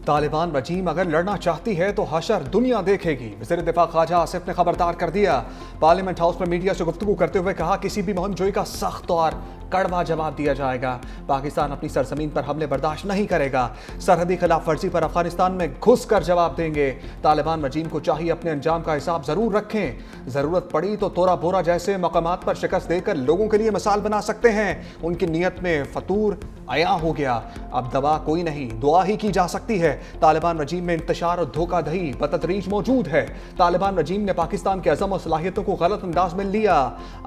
तालिबान रजीम अगर लड़ना चाहती है तो हशर दुनिया देखेगी। वज़ीर दिफा ख्वाजा आसिफ ने खबरदार कर दिया। पार्लियामेंट हाउस में मीडिया से गुफ्तगू करते हुए कहा, किसी भी मुहिमजोई का सख्त और कड़वा जवाब दिया जाएगा। पाकिस्तान अपनी सरजमीन पर हमले बर्दाश्त नहीं करेगा। सरहदी खिलाफ वर्जी पर अफगानिस्तान में घुस कर जवाब देंगे। तालिबान रजीम को चाहिए अपने अंजाम का हिसाब जरूर रखें। जरूरत पड़ी तो तोरा बोरा जैसे मकामात पर शिकस्त देकर लोगों के लिए मिसाल बना सकते हैं। उनकी नीयत में फतूर आया हो गया। अब दवा कोई नहीं, दुआ ही की जा सकती है। तालिबान रजीम में इंतशार और धोखाधड़ी बतदरीज मौजूद है। तालिबान रजीम ने पाकिस्तान के अज़म और सलाहियतों को गलत अंदाज में लिया।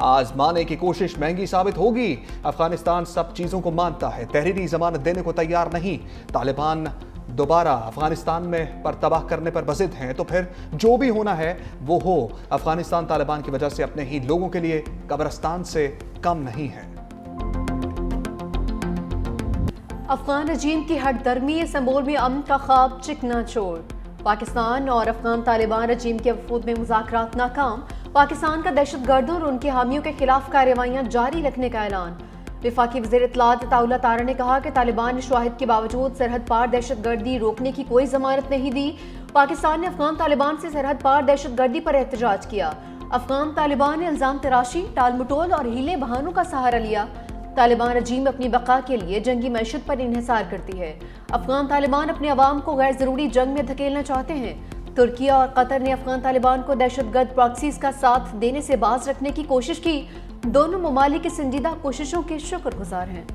आजमाने की कोशिश महंगी साबित होगी। अफगानिस्तान सब चीजों को मानता है, तहरीरी जमानत देने को तैयार नहीं। तालिबान दोबारा अफगानिस्तान में पर तबाह करने पर बज़िद हैं तो फिर जो भी होना है वो हो। अफगानिस्तान तालिबान की वजह से अपने ही लोगों के लिए कब्रिस्तान से कम नहीं है। अफगान रजीम की हटदर्मी इस्तांबुल में अमन का ख्वाब चिकनाचूर। पाकिस्तान और अफगान तालिबान रजीम के वफूद में मुज़ाकरात नाकाम। पाकिस्तान का दहशतगर्दों और उनके हामियों के खिलाफ कार्रवाइयां जारी रखने का ऐलान। वफाकी वज़ीर इत्तलात अताउल्लाह तारा ने कहा कि तालिबान ने शवाहिद के बावजूद सरहद पार दहशतगर्दी रोकने की कोई जमानत नहीं दी। पाकिस्तान ने अफगान तालिबान से सरहद पार दहशतगर्दी पर एहतजाज किया। अफगान तालिबान ने इल्जाम तराशी, टाल मटोल और हीले बहानों का सहारा लिया। तालिबान रजीम अपनी बका के लिए जंगी मैशत पर इन्हिसार करती है। अफगान तालिबान अपने अवाम को गैर जरूरी जंग में धकेलना चाहते हैं। तुर्किया और कतर ने अफगान तालिबान को दहशतगर्द प्रॉक्सीज का साथ देने से बाज रखने की कोशिश की। दोनों ममालिक की संजीदा कोशिशों के शुक्रगुजार हैं।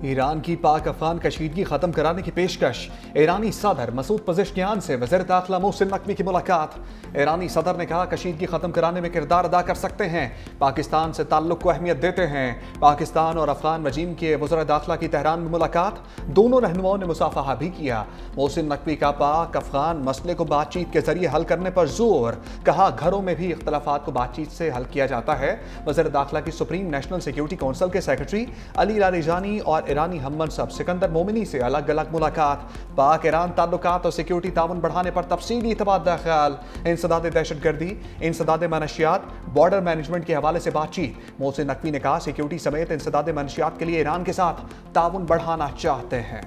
ईरान की पाक अफगान कशीदगी खत्म कराने की पेशकश। ईरानी सदर मसूद पज़ेश्कियान से वज़ीर दाखिला मोहसिन नकवी की मुलाकात। ईरानी सदर ने कहा, कशीदगी खत्म कराने में किरदार अदा कर सकते हैं, पाकिस्तान से ताल्लुक को अहमियत देते हैं। पाकिस्तान और अफगान रजीम के वज़ीर दाखिला की तेहरान में मुलाकात। दोनों रहनुमाओं ने मुसाफहा भी किया। मोहसिन नकवी का पाक अफगान मसले को बातचीत के जरिए हल करने पर जोर। कहा, घरों में भी इख्तलाफात को बातचीत से हल किया जाता है। वज़ीर दाखिला की सुप्रीम नेशनल सिक्योरिटी काउंसिल के सेक्रेटरी अली लारिजानी और ईरानी हममनसब सिकंदर मोमिनी से अलग अलग मुलाकात। पाक ईरान ताल्लुकात और सिक्योरिटी ताउन बढ़ाने पर तफसीली तबादला ख्याल। इंसदाद दहशतगर्दी, इंसदाद मनशियात, बॉर्डर मैनेजमेंट के हवाले से बातचीत। मोहसिन नकवी ने कहा, सिक्योरिटी समेत इंसदाद मनशियात के लिए ईरान के साथ ताउन बढ़ाना चाहते हैं।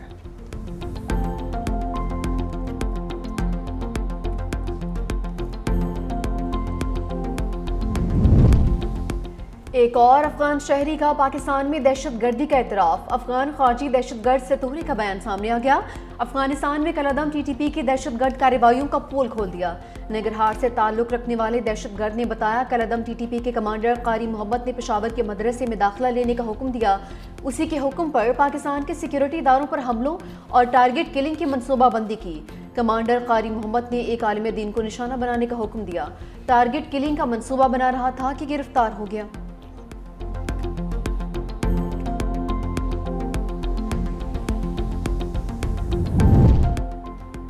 एक और अफगान शहरी का पाकिस्तान में दहशतगर्दी का इतराफ। अफगान खारजी दहशतगर्द सतूरी का बयान सामने आ गया। अफगानिस्तान में कलअदम टीटीपी की दहशतगर्द कार्रवाइयों का पोल खोल दिया। नगरहार से ताल्लुक रखने वाले दहशतगर्द ने बताया, कलअदम टीटीपी के कमांडर कारी मोहम्मद ने पेशावर के मदरसे में दाखिला लेने का हुक्म दिया। उसी के हुक्म पर पाकिस्तान के सिक्योरिटी इदारों पर हमलों और टारगेट किलिंग की मनसूबाबंदी की। कमांडर कारी मोहम्मद ने एक आलिम दीन को निशाना बनाने का हुक्म दिया। टारगेट किलिंग का मनसूबा बना रहा था कि गिरफ्तार हो गया।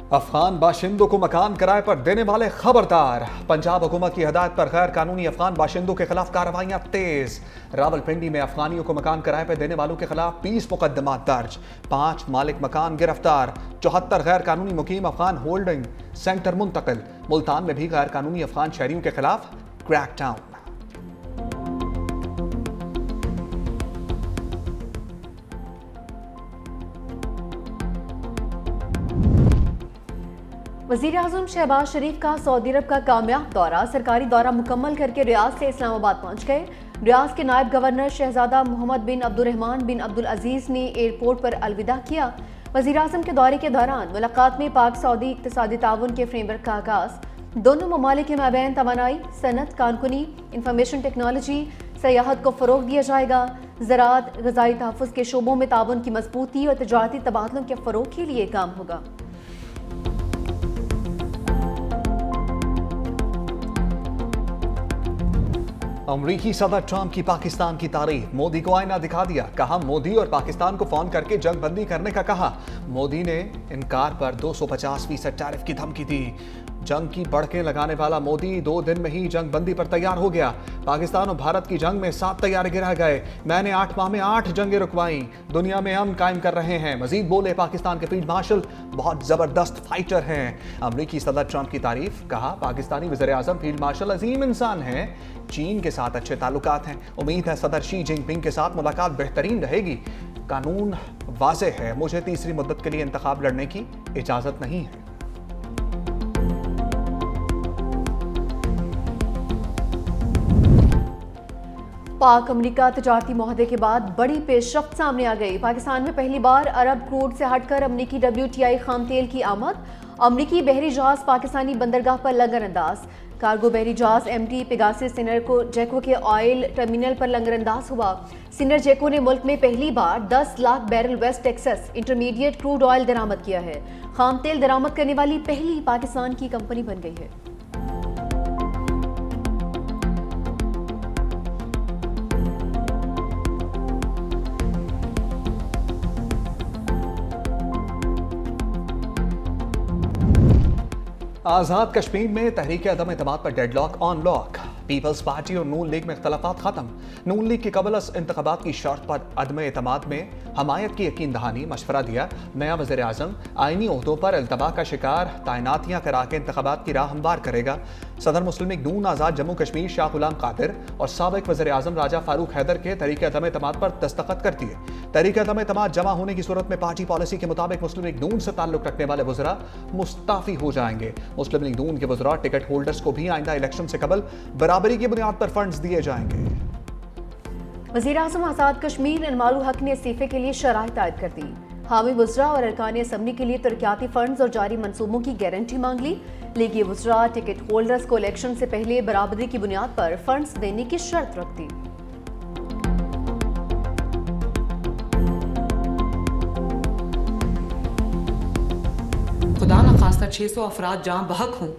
अफगान बाशिंदों को मकान किराए पर देने वाले खबरदार। पंजाब हुकूमत की हदायत पर गैर कानूनी अफगान बाशिंदों के खिलाफ कार्रवाइयां तेज। रावलपिंडी में अफगानियों को मकान किराए पर देने वालों के खिलाफ 20 मुकदमात दर्ज। 5 मालिक मकान गिरफ्तार। 74 गैर कानूनी मुकीम अफगान होल्डिंग सेंटर मुंतकिल। मुल्तान में भी गैर कानूनी अफगान शहरियों के खिलाफ क्रैकडाउन। वज़ीर आज़म शहबाज शरीफ का सऊदी अरब का कामयाब दौरा। सरकारी दौरा मुकम्मल करके रियाद से इस्लामाबाद पहुंच गए। रियाद के नायब गवर्नर शहजादा मोहम्मद बिन अब्दुर्रहमान बिन अब्दुल अजीज़ ने एयरपोर्ट पर अलविदा किया। वज़ीर आज़म के दौरे के दौरान मुलाकात में पाक सऊदी इक़्तिसादी ताउन के फ्रेमवर्क का आगाज़। दोनों ममालिक के माबैन तवानाई, सनत, कानकुनी, इंफॉर्मेशन टेक्नोलॉजी, सयाहत को फ़रोग़ दिया जाएगा। ज़राअत, ग़िज़ाई तहफ़्फ़ुज़ के शोबों में ताउन की मज़बूती और तजारती तबादलों के फ़रोग़ के लिए काम होगा। अमरीकी सदर ट्रंप की पाकिस्तान की तारीफ। मोदी को आईना दिखा दिया। कहा, मोदी और पाकिस्तान को फोन करके जंग बंदी करने का कहा। मोदी ने इनकार पर 250% टैरिफ की धमकी दी। जंग की बढ़के लगाने वाला मोदी 2 दिन में ही जंग बंदी पर तैयार हो गया। पाकिस्तान और भारत की जंग में 7 तैयारे गिरा गए। मैंने 8 माह में 8 जंगें रुकवाई, दुनिया में हम कायम कर रहे हैं। मजीद बोले पाकिस्तान के फील्ड मार्शल बहुत जबरदस्त फाइटर हैं। अमरीकी सदर ट्रंप की तारीफ, कहा पाकिस्तानी वज़ीर-ए-आज़म फील्ड मार्शल अजीम इंसान हैं, चीन के साथ अच्छे ताल्लुकात हैं। उम्मीद है सदर शी जिनपिंग के साथ मुलाकात बेहतरीन रहेगी। कानून वाज़ेह है, मुझे तीसरी मुद्दत के लिए इंतखाब लड़ने की इजाजत नहीं है। पाक अमेरिका तजारती मुआहदे के बाद बड़ी पेशरफ्त सामने आ गई। पाकिस्तान में पहली बार अरब क्रूड से हटकर अमरीकी WTI खाम तेल की आमद। अमरीकी बहरी जहाज पाकिस्तानी बंदरगाह पर लंगर अंदाज। कार्गो बहरी जहाज MT पेगासस जेको के ऑयल टर्मिनल पर लंगर अंदाज हुआ। सिनर जेको ने मुल्क में पहली बार 10 lakh barrel West Texas intermediate crude oil दरामद किया है। खाम तेल दरामद करने वाली पहली पाकिस्तान की कंपनी बन गई है। आज़ाद कश्मीर में तहरीक अदम एतमाद पर deadlock on lock. People's Party और नून लीग में इख्तलाफात खत्म। नून लीग की कबल इंतखाबात की शर्त पर अदम एतमाद में हमायत की यकीन दहानी, मशवरा दिया। नया वज़ीर आज़म आइनी ओहदों पर अल्तबा का शिकार तैनातियाँ करा के इंतखाबात की राह हमवार करेगा। सदर मुस्लिम लीग नून आज़ाद जम्मू कश्मीर शाह गुलाम कादिर और साबिक वज़ीर आज़म राजा फारूक हैदर के तहरीक अदम एतमाद पर दस्तखत कर दिए। तहरीक अदम एतमाद जमा होने की सूरत में पार्टी पॉलिसी के मुताबिक मुस्लिम लीग नून से ताल्लुक रखने वाले वज़रा मुस्ताफ़ी हो जाएंगे। मुस्लिम लीग नून के वज़रा टिकट होल्डर्स को भी आइंदा इलेक्शन से कबल बराबरी की बुनियाद पर फंड्स दिए जाएंगे। वज़ीर आज़म आज़ाद कश्मीर इनमालू हक ने इस्तीफे के लिए शराइत आयद कर दी। हामी वज़रा और अरकान असम्बली के लिए तरक्याती फंड्स और जारी मंसूबों की गारंटी मांग ली। लीगी वज़रा टिकट होल्डर्स को इलेक्शन से पहले बराबरी की बुनियाद पर फंड्स देने की शर्त रख दी। खुदा ना खास्ता 600 अफराद जहाँ बहक हों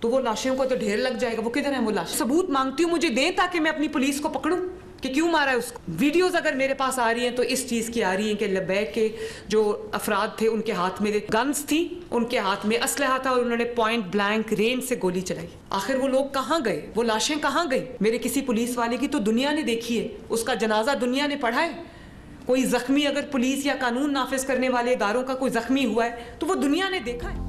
तो वो लाशों को तो ढेर लग जाएगा। वो किधर है वो लाश? सबूत मांगती हूँ, मुझे दें ताकि मैं अपनी पुलिस को पकड़ूं कि क्यों मारा है उसको। वीडियोस अगर मेरे पास आ रही हैं तो इस चीज़ की आ रही हैं कि लबैक के जो अफराद थे उनके हाथ में गन्स थी, उनके हाथ में असलहा था और उन्होंने पॉइंट ब्लैंक रेंज से गोली चलाई। आखिर वो लोग कहाँ गए? वो लाशें कहाँ गई? मेरे किसी पुलिस वाले की तो दुनिया ने देखी है, उसका जनाजा दुनिया ने पढ़ा है। कोई जख्मी अगर पुलिस या कानून नाफिज करने वाले इदारों का कोई जख्मी हुआ है तो वो दुनिया ने देखा है।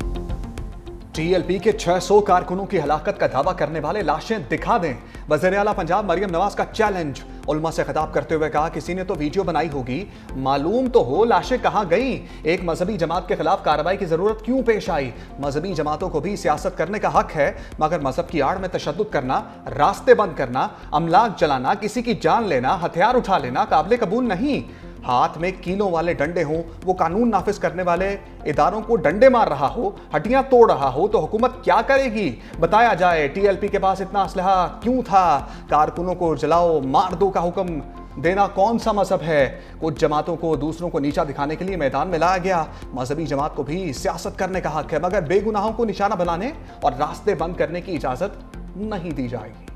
TLP के 600 कारकुनों की हलाकत का दावा करने वाले लाशें दिखा दें। वज़ीर आला पंजाब मरियम नवाज का चैलेंज। उलमा से खिताब करते हुए कहा किसी ने तो वीडियो बनाई होगी, मालूम तो हो लाशें कहां गई। एक मजहबी जमात के खिलाफ कार्रवाई की जरूरत क्यों पेश आई? मजहबी जमातों को भी सियासत करने का हक है, मगर मजहब की आड़ में तशद्दुद करना, रास्ते बंद करना, अमलाक जलाना, किसी की जान लेना, हथियार उठा लेना काबिल कबूल नहीं। हाथ में कीलों वाले डंडे हों, वो कानून नाफिज करने वाले इदारों को डंडे मार रहा हो, हड्डियां तोड़ रहा हो, तो हुकूमत क्या करेगी? बताया जाए TLP के पास इतना असलहा क्यों था? कारकुनों को जलाओ मार दो का हुक्म देना कौन सा मजहब है? कुछ जमातों को दूसरों को नीचा दिखाने के लिए मैदान में लाया गया। मजहबी जमात को भी सियासत करने का हक है, मगर बेगुनाहों को निशाना बनाने और रास्ते बंद करने की इजाजत नहीं दी जाएगी।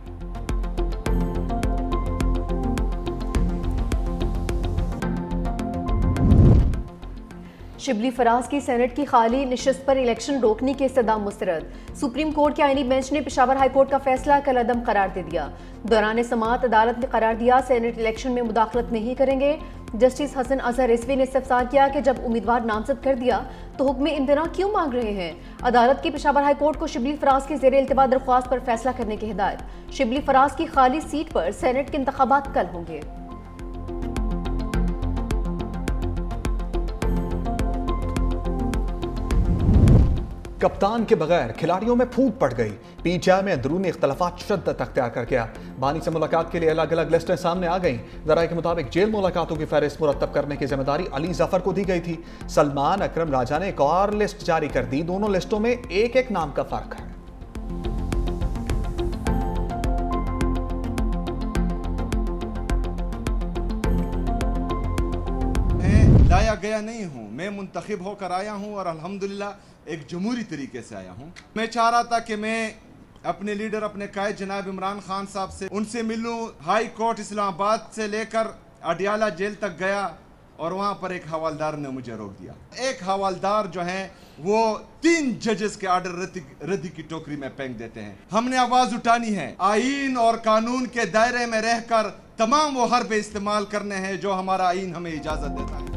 शिबली फराज की सेनेट की खाली नशिस्त पर इलेक्शन रोकने के इस्तदाम मुस्तरद। सुप्रीम कोर्ट के आईनी बेंच ने पेशावर हाई कोर्ट का फैसला कलअदम करार दे दिया। दौरान समाअत अदालत ने करार दिया सेनेट इलेक्शन में मुदाखलत नहीं करेंगे। जस्टिस हसन अजहर रिजवी ने इस्तफसार किया कि जब उम्मीदवार नामजद कर दिया तो हुक्म इम्तना क्यों मांग रहे हैं? अदालत की पेशावर हाई कोर्ट को शिबली फराज की ज़ेर इल्तिबा दरख्वास्त पर फैसला करने की हिदायत। शिबली फराज की खाली सीट पर सेनेट के इंतखाबात कल होंगे। कप्तान के बगैर खिलाड़ियों में फूट पड़ गई। PTI में अंदरूनी इख्तलाफात शिद्दत अख्तियार कर गया। बानी से मुलाकात के लिए अलग अलग लिस्टें सामने आ गईं। ज़राए के मुताबिक जेल मुलाकातों की फहरिस्त मुरतब करने की जिम्मेदारी अली जफर को दी गई थी। सलमान अकरम राजा ने एक और लिस्ट जारी कर दी। दोनों लिस्टों में एक एक नाम का फर्क है। मैं लाया गया नहीं हूँ, मैं मुंतखब होकर आया हूँ और अल्हम्दुलिल्लाह एक जमहूरी तरीके से आया हूँ। मैं चाह रहा था कि मैं अपने लीडर, अपने कायद जनाब इमरान खान साहब से उनसे मिलूं। हाई कोर्ट इस्लामाबाद से लेकर अडियाला जेल तक गया, और वहां पर एक हवालदार ने मुझे रोक दिया। एक हवालदार जो है वो 3 जजेस के ऑर्डर रद्दी की टोकरी में फेंक देते हैं। हमने आवाज उठानी है, आईन और कानून के दायरे में रहकर तमाम वो हरबे इस्तेमाल करने हैं जो हमारा आईन हमें इजाजत देता है।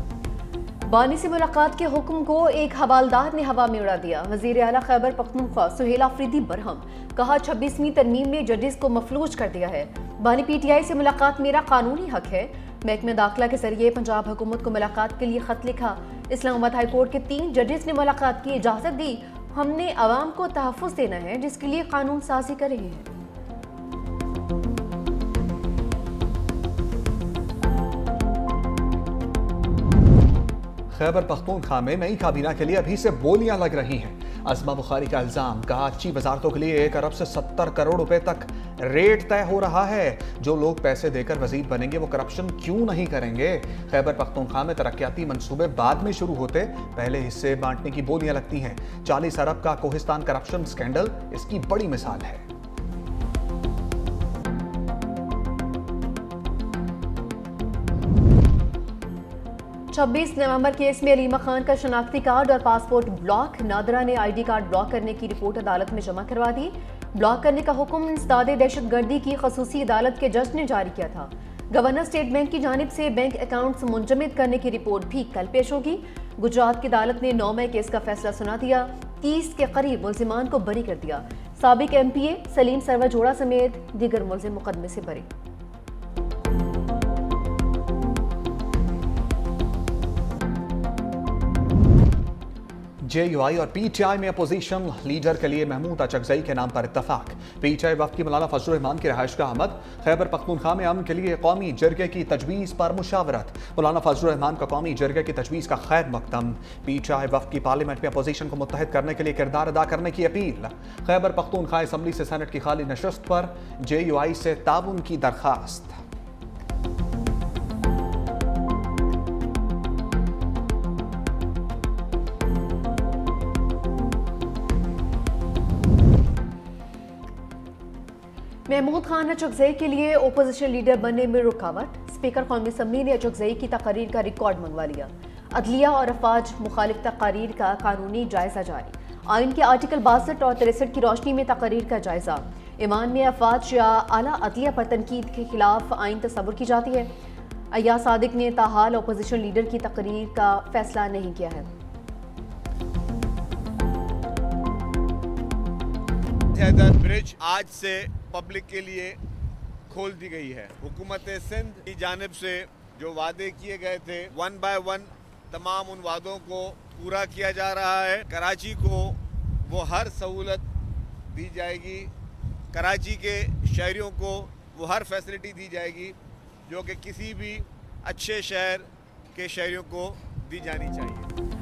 बानी से मुलाकात के हुक्म को एक हवालदार ने हवा में उड़ा दिया। वजीर आला खैबर पख्तूनख्वा सुहेल आफरीदी बरहम, कहा 26वीं तरमीम ने जजेस को मफलूज कर दिया है। बानी PTI से मुलाकात मेरा कानूनी हक है। महकमे दाखिला के जरिए पंजाब हुकूमत को मुलाकात के लिए खत लिखा। इस्लामाबाद हाई कोर्ट के 3 जजेस ने मुलाकात की इजाजत दी। हमने आवाम को तहफ़्फ़ुज़ देना है जिसके लिए कानून साजी कर रहे हैं। खैबर पख्तूनख्वा में नई काबीना के लिए अभी से बोलियां लग रही हैं। अज़मा बुखारी का इल्जाम, कहा अच्छी वजारतों के लिए 1 अरब से 70 करोड़ रुपए तक रेट तय हो रहा है। जो लोग पैसे देकर वजीर बनेंगे वो करप्शन क्यों नहीं करेंगे। खैबर पख्तूनख्वा में तरक्याती मंसूबे बाद में शुरू होते, पहले हिस्से बांटने की बोलियां लगती हैं। 40 अरब का कोहिस्तान करप्शन स्कैंडल इसकी बड़ी मिसाल है। 26 नवंबर केस में अलीमा खान का शनाख्ती कार्ड और पासपोर्ट ब्लॉक। नादरा ने ID कार्ड ब्लॉक करने की रिपोर्ट अदालत में जमा करवा दी। ब्लॉक करने का हुक्म इंसदादे दहशतगर्दी की खसूसी अदालत के जज ने जारी किया था। गवर्नर स्टेट बैंक की जानिब से बैंक अकाउंट्स मुंजमद करने की रिपोर्ट भी कल पेश होगी। गुजरात की अदालत ने 9 मई केस का फैसला सुना दिया। 30 के करीब मुल्जिमान को बरी कर दिया। साबिक MPA सलीम सरवर जोड़ा समेत दीगर मुल्जिम मुकदमे से बरी। JUI और PTI में अपोजिशन लीडर के लिए महमूद अचकजई के नाम पर इत्तफाक। PTI वफ्द की मौलाना फजलुर रहमान की रहायशगाह अहमद। खैबर पख्तूनख्वा में अमन के लिए कौमी जरगे की तजवीज़ पर मुशावरत। मौलाना फजलुर रहमान का कौमी जरगे की तजवीज़ का खैर मकदम। PTI वफ्द की पार्लियामेंट में अपोजिशन को मुत्तहिद करने के लिए किरदार अदा करने की अपील। खैबर पख्तूनख्वा असम्बली से सेनेट की खाली नशस्त पर JUI से ताउन की दरखास्त। महमूद खान अचकजई के लिए ओपोजिशन लीडर बनने में रुकावट। स्पीकर कौमी असम्बली ने अचकजई की तकरीर का रिकॉर्ड मंगवा लिया। अदलिया और अफवाज मुखालिफ तकरीर का कानूनी जायजा जारी। आइन के आर्टिकल 62 और 63 की रोशनी में तकरीर का जायजा। ईमान में अफवाज या आला अदलिया पर तनकीद के खिलाफ आइन तस्वुर की जाती है। अय्याज सादिक ने ताहाल ओपोजिशन लीडर की तकरीर का फैसला नहीं किया है। हैदर ब्रिज आज से पब्लिक के लिए खोल दी गई है। हुकूमत सिंध की जानिब से जो वादे किए गए थे 1 बाय 1 तमाम उन वादों को पूरा किया जा रहा है। कराची को वो हर सहूलत दी जाएगी, कराची के शहरियों को वो हर फैसिलिटी दी जाएगी जो कि किसी भी अच्छे शहर के शहरियों को दी जानी चाहिए।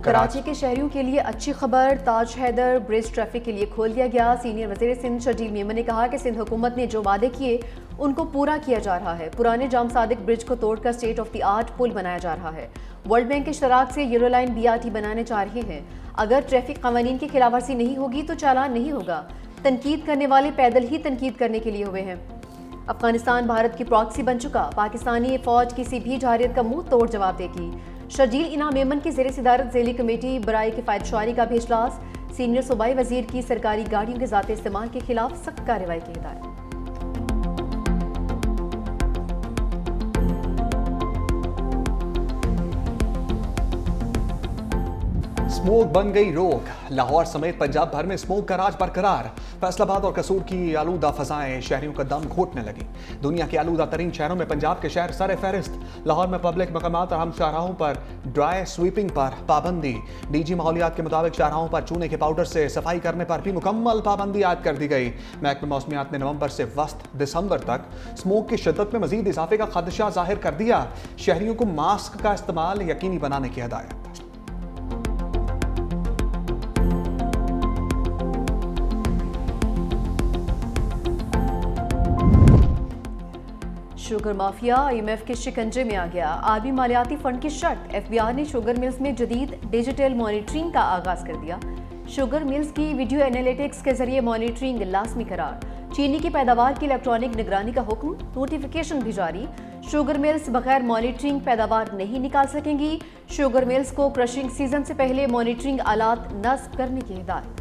कराची के शहरियों के लिए अच्छी खबर, ताज हैदर ब्रिज ट्रैफिक के लिए खोल दिया गया। सीनियर वज़ीर सिंध शर्जील मेमन ने कहा कि सिंध हुकूमत ने जो वादे किए उनको पूरा किया जा रहा है। पुराने जाम सादिक ब्रिज को तोड़कर स्टेट ऑफ द आर्ट पुल बनाया जा रहा है। वर्ल्ड बैंक के इश्तराक से यूरोलाइन BRT बनाने जा रहे हैं। अगर ट्रैफिक कवानीन की खिलाफवर्जी नहीं होगी तो चालान नहीं होगा। तनकीद करने वाले पैदल ही तनकीद करने के लिए हुए हैं। अफगानिस्तान भारत की प्रॉक्सी बन चुका। पाकिस्तानी फौज किसी भी जारियत का मुंह तोड़ जवाब देगी। शर्जील इनाम मेमन की ज़ेर सदारत ज़ेली कमेटी बराए किफ़ायत शुआरी का भी इजलास। सीनियर सूबाई वजीर की सरकारी गाड़ियों के ज़ाती इस्तेमाल के खिलाफ सख्त कार्रवाई की हिदायत। स्मोक बन गई रोग। लाहौर समेत पंजाब भर में स्मोक का राज बरकरार। फैसलाबाद और कसूर की आलूदा फजाएं शहरियों का दम घोटने लगी। दुनिया के आलूदा तरीन शहरों में पंजाब के शहर सर फहरिस्त। लाहौर में पब्लिक मकामात और हम शाहराहों पर ड्राई स्वीपिंग पर पाबंदी। DG माहौलियात के मुताबिक शाहराहों पर चूने के पाउडर से सफाई करने पर भी मुकम्मल पाबंदी आयद कर दी गई। महकमे मौसमियात ने नवंबर से वस्त दिसंबर तक स्मोक की शिद्दत में मजीद इजाफे का खदशा जाहिर कर दिया। शहरियों को मास्क का इस्तेमाल यकीनी बनाने की हिदायत। शुगर माफिया IMF के शिकंजे में आ गया। आर्मी मालियाती फंड की शर्त। FBI ने शुगर मिल्स में जदीद डिजिटल मॉनिटरिंग का आगाज कर दिया। शुगर मिल्स की वीडियो एनालिटिक्स के जरिए मॉनिटरिंग लाजमी करार। चीनी की पैदावार की इलेक्ट्रॉनिक निगरानी का हुक्म, नोटिफिकेशन भी जारी। शुगर मिल्स बगैर मॉनिटरिंग पैदावार नहीं निकाल सकेंगी। शुगर मिल्स को क्रशिंग सीजन से पहले मॉनिटरिंग आलात नस्ब करने की हिदायत।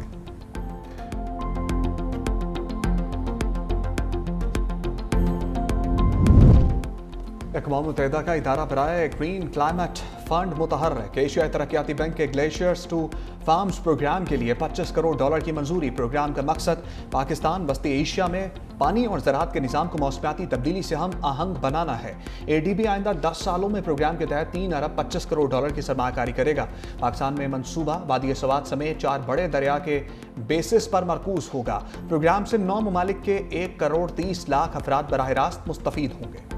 अक़वाम मुत्तहिदा का इदारा बराए ग्रीन क्लाइमेट फंड मुतहर्रिक एशियाई तरक्याती बैंक के ग्लेशियर्स टू फार्म्स प्रोग्राम के लिए $25 करोड़ की मंजूरी। प्रोग्राम का मकसद पाकिस्तान वस्ती एशिया में पानी और ज़राअत के निज़ाम को मौसमियाती तब्दीली से हम आहंग बनाना है। ADB आइंदा 10 सालों में प्रोग्राम के तहत $3 अरब $25 करोड़ की सरमाकारी करेगा। पाकिस्तान में मनसूबा वादी सवात समेत 4 बड़े दरिया के बेसिस पर मरकूज होगा। प्रोग्राम से 9 ममालिक के 1 करोड़ 30 लाख अफराद बराह रास्त मुस्तफीद होंगे।